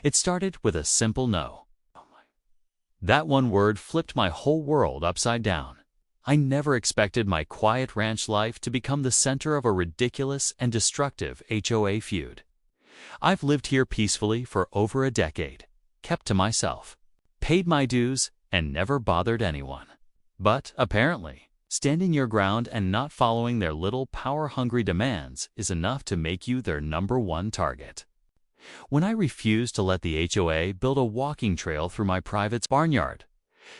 It started with a simple no. That one word flipped my whole world upside down. I never expected my quiet ranch life to become the center of a ridiculous and destructive HOA feud. I've lived here peacefully for over a decade, kept to myself, paid my dues, and never bothered anyone. But, apparently, standing your ground and not following their little power-hungry demands is enough to make you their #1 target. When I refused to let the HOA build a walking trail through my private barnyard,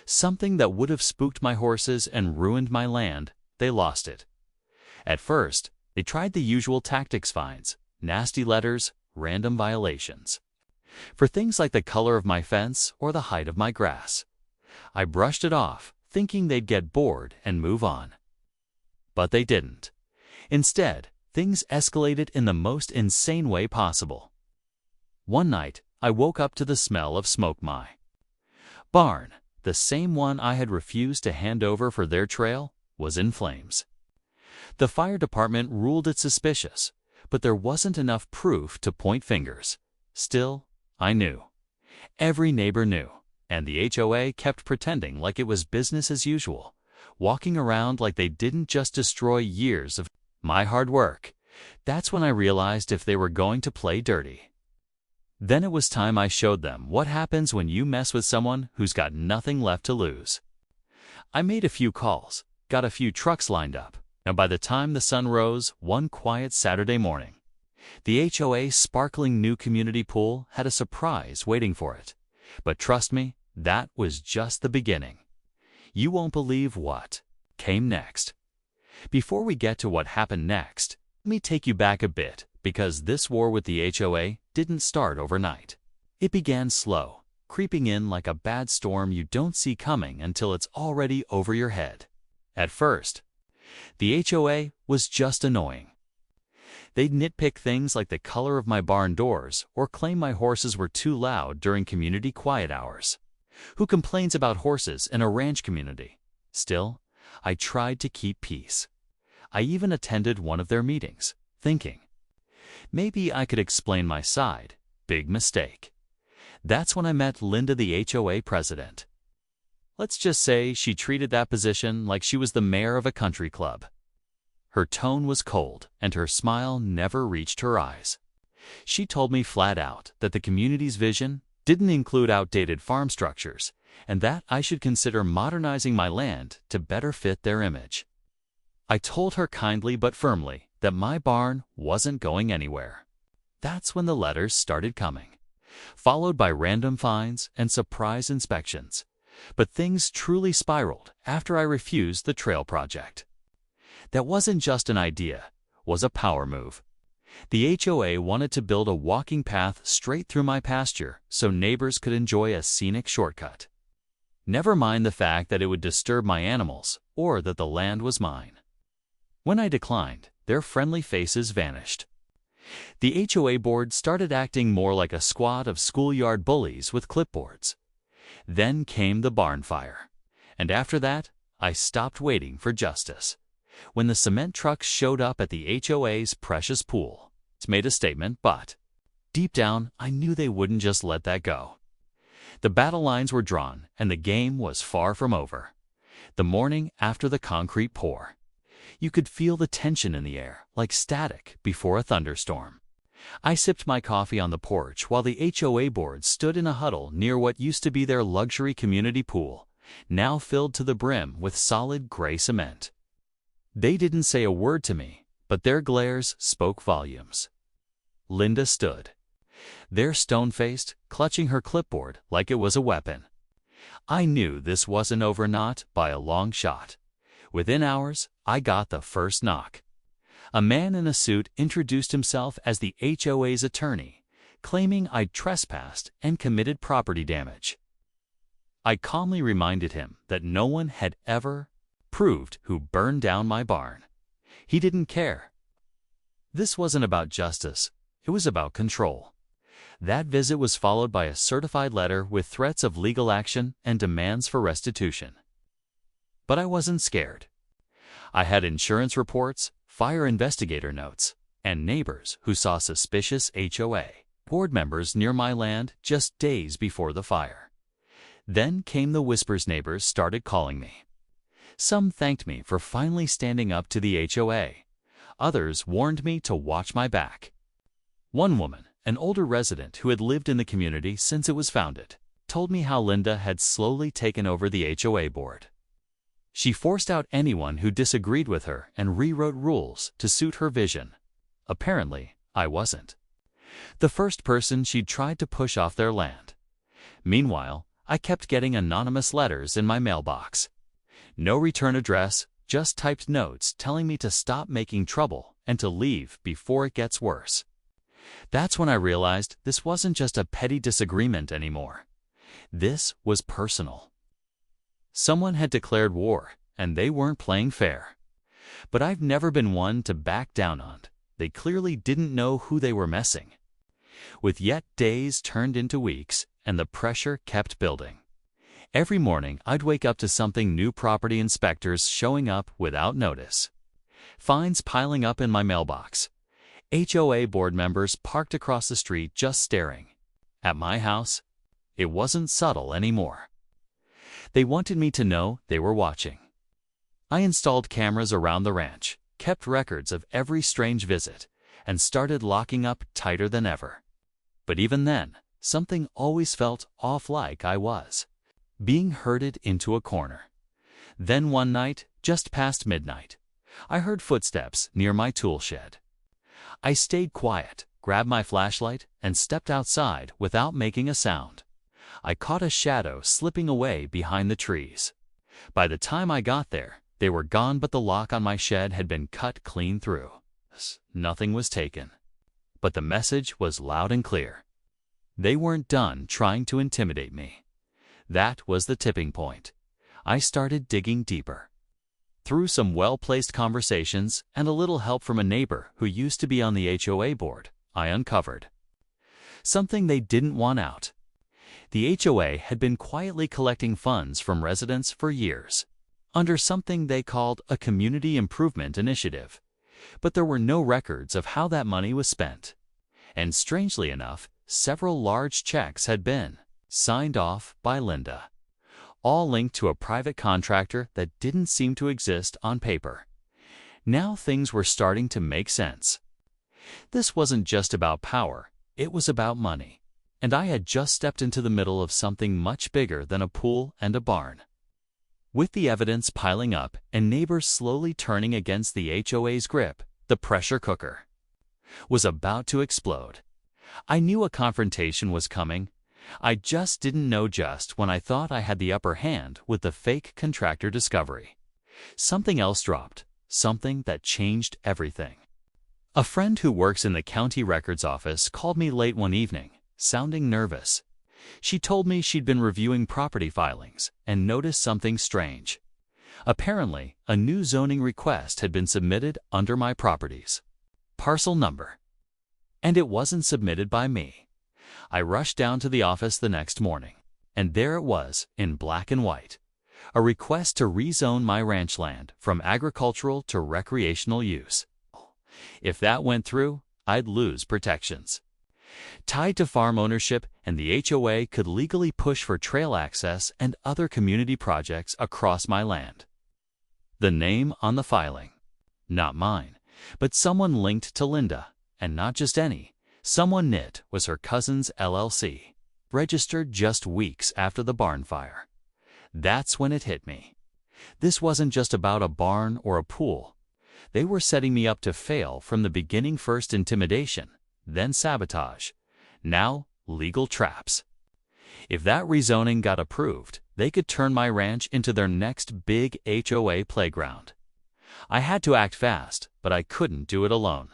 something that would have spooked my horses and ruined my land, they lost it. At first, they tried the usual tactics: fines, nasty letters, random violations. For things like the color of my fence or the height of my grass. I brushed it off, thinking they'd get bored and move on. But they didn't. Instead, things escalated in the most insane way possible. One night, I woke up to the smell of smoke. My barn, the same one I had refused to hand over for their trail, was in flames. The fire department ruled it suspicious, but there wasn't enough proof to point fingers. Still, I knew. Every neighbor knew, and the HOA kept pretending like it was business as usual, walking around like they didn't just destroy years of my hard work. That's when I realized if they were going to play dirty. Then it was time I showed them what happens when you mess with someone who's got nothing left to lose. I made a few calls, got a few trucks lined up, and by the time the sun rose one quiet Saturday morning, the HOA's sparkling new community pool had a surprise waiting for it. But trust me, that was just the beginning. You won't believe what came next. Before we get to what happened next, let me take you back a bit, because this war with the HOA didn't start overnight. It began slow, creeping in like a bad storm you don't see coming until it's already over your head. At first, the HOA was just annoying. They'd nitpick things like the color of my barn doors or claim my horses were too loud during community quiet hours. Who complains about horses in a ranch community? Still, I tried to keep peace. I even attended one of their meetings, thinking, maybe I could explain my side. Big mistake. That's when I met Linda, the HOA president. Let's just say she treated that position like she was the mayor of a country club. Her tone was cold, and her smile never reached her eyes. She told me flat out that the community's vision didn't include outdated farm structures, and that I should consider modernizing my land to better fit their image. I told her kindly but firmly that my barn wasn't going anywhere. That's when the letters started coming, followed by random fines and surprise inspections. But things truly spiraled after I refused the trail project. That wasn't just an idea, was a power move. The HOA wanted to build a walking path straight through my pasture so neighbors could enjoy a scenic shortcut. Never mind the fact that it would disturb my animals or that the land was mine. When I declined, their friendly faces vanished. The HOA board started acting more like a squad of schoolyard bullies with clipboards. Then came the barn fire, and after that, I stopped waiting for justice. When the cement trucks showed up at the HOA's precious pool, it made a statement, but deep down, I knew they wouldn't just let that go. The battle lines were drawn, and the game was far from over. The morning after the concrete pour, you could feel the tension in the air, like static before a thunderstorm. I sipped my coffee on the porch while the HOA board stood in a huddle near what used to be their luxury community pool, now filled to the brim with solid gray cement. They didn't say a word to me, but their glares spoke volumes. Linda stood there, stone-faced, clutching her clipboard like it was a weapon. I knew this wasn't over, not by a long shot. Within hours, I got the first knock. A man in a suit introduced himself as the HOA's attorney, claiming I'd trespassed and committed property damage. I calmly reminded him that no one had ever proved who burned down my barn. He didn't care. This wasn't about justice, it was about control. That visit was followed by a certified letter with threats of legal action and demands for restitution. But I wasn't scared. I had insurance reports, fire investigator notes, and neighbors who saw suspicious HOA board members near my land just days before the fire. Then came the whispers neighbors started calling me. Some thanked me for finally standing up to the HOA. Others warned me to watch my back. One woman, an older resident who had lived in the community since it was founded, told me how Linda had slowly taken over the HOA board. She forced out anyone who disagreed with her and rewrote rules to suit her vision. Apparently, I wasn't the first person she'd tried to push off their land. Meanwhile, I kept getting anonymous letters in my mailbox. No return address, just typed notes telling me to stop making trouble and to leave before it gets worse. That's when I realized this wasn't just a petty disagreement anymore. This was personal. Someone had declared war, and they weren't playing fair. But I've never been one to back down on. They clearly didn't know who they were messing with, yet days turned into weeks, and the pressure kept building. Every morning, I'd wake up to something new: property inspectors showing up without notice, fines piling up in my mailbox, HOA board members parked across the street just staring. At my house, it wasn't subtle anymore. They wanted me to know they were watching. I installed cameras around the ranch, kept records of every strange visit, and started locking up tighter than ever. But even then, something always felt off, like I was being herded into a corner. Then one night, just past midnight, I heard footsteps near my tool shed. I stayed quiet, grabbed my flashlight, and stepped outside without making a sound. I caught a shadow slipping away behind the trees. By the time I got there, they were gone, but the lock on my shed had been cut clean through. Nothing was taken. But the message was loud and clear. They weren't done trying to intimidate me. That was the tipping point. I started digging deeper. Through some well-placed conversations and a little help from a neighbor who used to be on the HOA board, I uncovered something they didn't want out. The HOA had been quietly collecting funds from residents for years, under something they called a community improvement initiative. But there were no records of how that money was spent. And strangely enough, several large checks had been signed off by Linda, all linked to a private contractor that didn't seem to exist on paper. Now things were starting to make sense. This wasn't just about power, it was about money. And I had just stepped into the middle of something much bigger than a pool and a barn. With the evidence piling up and neighbors slowly turning against the HOA's grip, the pressure cooker was about to explode. I knew a confrontation was coming. I just didn't know just when I thought I had the upper hand with the fake contractor discovery. Something else dropped, something that changed everything. A friend who works in the county records office called me late one evening, sounding nervous. She told me she'd been reviewing property filings and noticed something strange. Apparently, a new zoning request had been submitted under my property's parcel number. And it wasn't submitted by me. I rushed down to the office the next morning, and there it was, in black and white. A request to rezone my ranch land from agricultural to recreational use. If that went through, I'd lose protections tied to farm ownership, and the HOA could legally push for trail access and other community projects across my land. The name on the filing, not mine, but someone linked to Linda, and not just any. Someone it was her cousin's LLC, registered just weeks after the barn fire. That's when it hit me. This wasn't just about a barn or a pool. They were setting me up to fail from the beginning. First intimidation, then sabotage, now legal traps. If that rezoning got approved, they could turn my ranch into their next big HOA playground. I had to act fast, but I couldn't do it alone.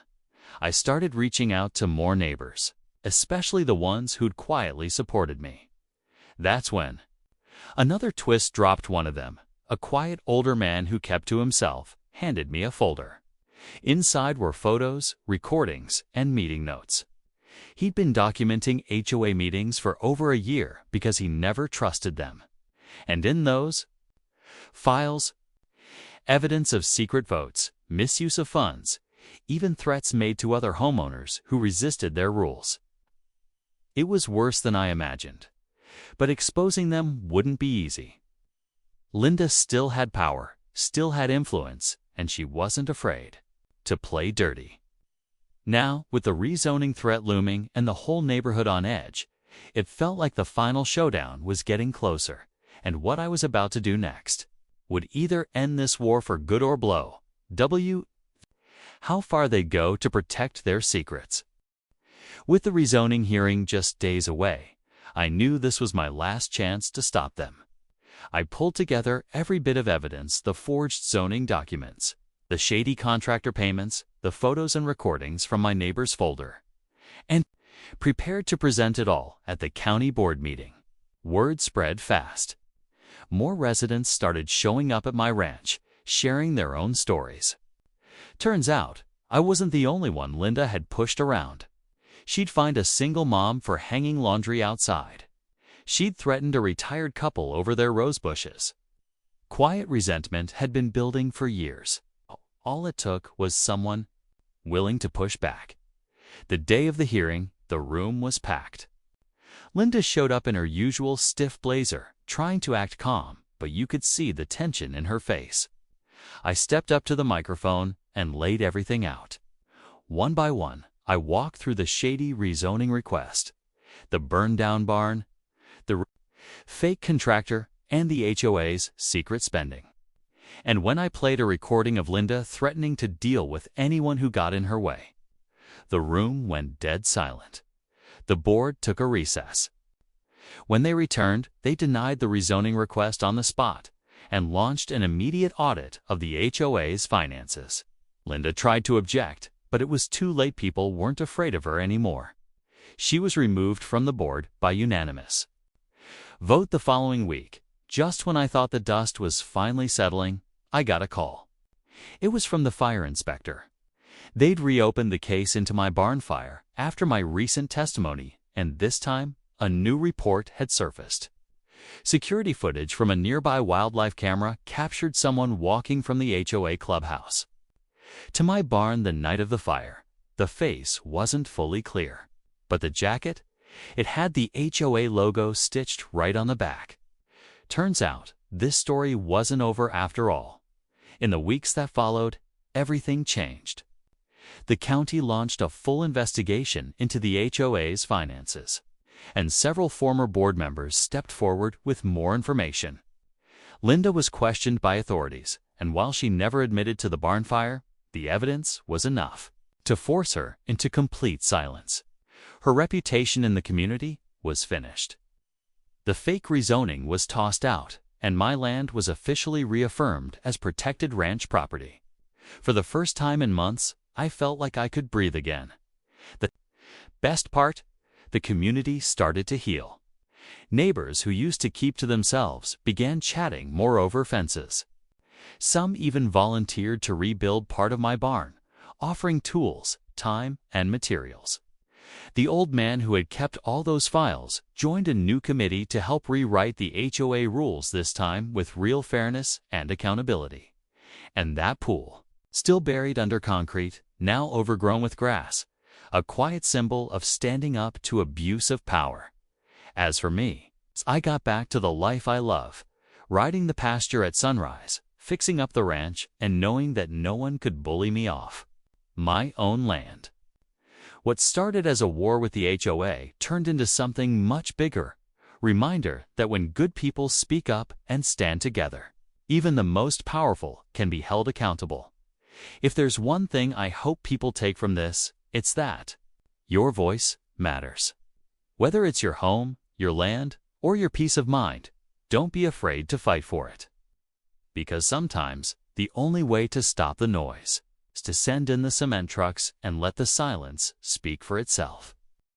I started reaching out to more neighbors, especially the ones who'd quietly supported me. That's when another twist dropped. One of them, a quiet older man who kept to himself, handed me a folder. Inside were photos, recordings, and meeting notes. He'd been documenting HOA meetings for over a year because he never trusted them. And in those files, evidence of secret votes, misuse of funds, even threats made to other homeowners who resisted their rules. It was worse than I imagined. But exposing them wouldn't be easy. Linda still had power, still had influence, and she wasn't afraid to play dirty. Now, with the rezoning threat looming and the whole neighborhood on edge, it felt like the final showdown was getting closer, and what I was about to do next would either end this war for good or blow how far they'd go to protect their secrets. With the rezoning hearing just days away, I knew this was my last chance to stop them. I pulled together every bit of evidence: the forged zoning documents, the shady contractor payments, the photos and recordings from my neighbor's folder, and prepared to present it all at the county board meeting. Word spread fast. More residents started showing up at my ranch, sharing their own stories. Turns out, I wasn't the only one Linda had pushed around. She'd fined a single mom for hanging laundry outside. She'd threatened a retired couple over their rose bushes. Quiet resentment had been building for years. All it took was someone willing to push back. The day of the hearing, the room was packed. Linda showed up in her usual stiff blazer, trying to act calm, but you could see the tension in her face. I stepped up to the microphone and laid everything out. One by one, I walked through the shady rezoning request, the burned-down barn, the fake contractor, and the HOA's secret spending. And when I played a recording of Linda threatening to deal with anyone who got in her way, the room went dead silent. The board took a recess. When they returned, they denied the rezoning request on the spot and launched an immediate audit of the HOA's finances. Linda tried to object, but it was too late. People weren't afraid of her anymore. She was removed from the board by unanimous vote. The following week, just when I thought the dust was finally settling, I got a call. It was from the fire inspector. They'd reopened the case into my barn fire after my recent testimony, and this time, a new report had surfaced. Security footage from a nearby wildlife camera captured someone walking from the HOA clubhouse to my barn the night of the fire. The face wasn't fully clear, but the jacket, it had the HOA logo stitched right on the back. Turns out, this story wasn't over after all. In the weeks that followed, everything changed. The county launched a full investigation into the HOA's finances, and several former board members stepped forward with more information. Linda was questioned by authorities, and while she never admitted to the barn fire, the evidence was enough to force her into complete silence. Her reputation in the community was finished. The fake rezoning was tossed out, and my land was officially reaffirmed as protected ranch property. For the first time in months, I felt like I could breathe again. The best part? The community started to heal. Neighbors who used to keep to themselves began chatting more over fences. Some even volunteered to rebuild part of my barn, offering tools, time, and materials. The old man who had kept all those files joined a new committee to help rewrite the HOA rules, this time with real fairness and accountability. And that pool, still buried under concrete, now overgrown with grass, a quiet symbol of standing up to abuse of power. As for me, I got back to the life I love, riding the pasture at sunrise, fixing up the ranch, and knowing that no one could bully me off my own land. What started as a war with the HOA turned into something much bigger. Reminder that when good people speak up and stand together, even the most powerful can be held accountable. If there's one thing I hope people take from this, it's that your voice matters. Whether it's your home, your land, or your peace of mind, don't be afraid to fight for it. Because sometimes, the only way to stop the noise is to send in the cement trucks and let the silence speak for itself.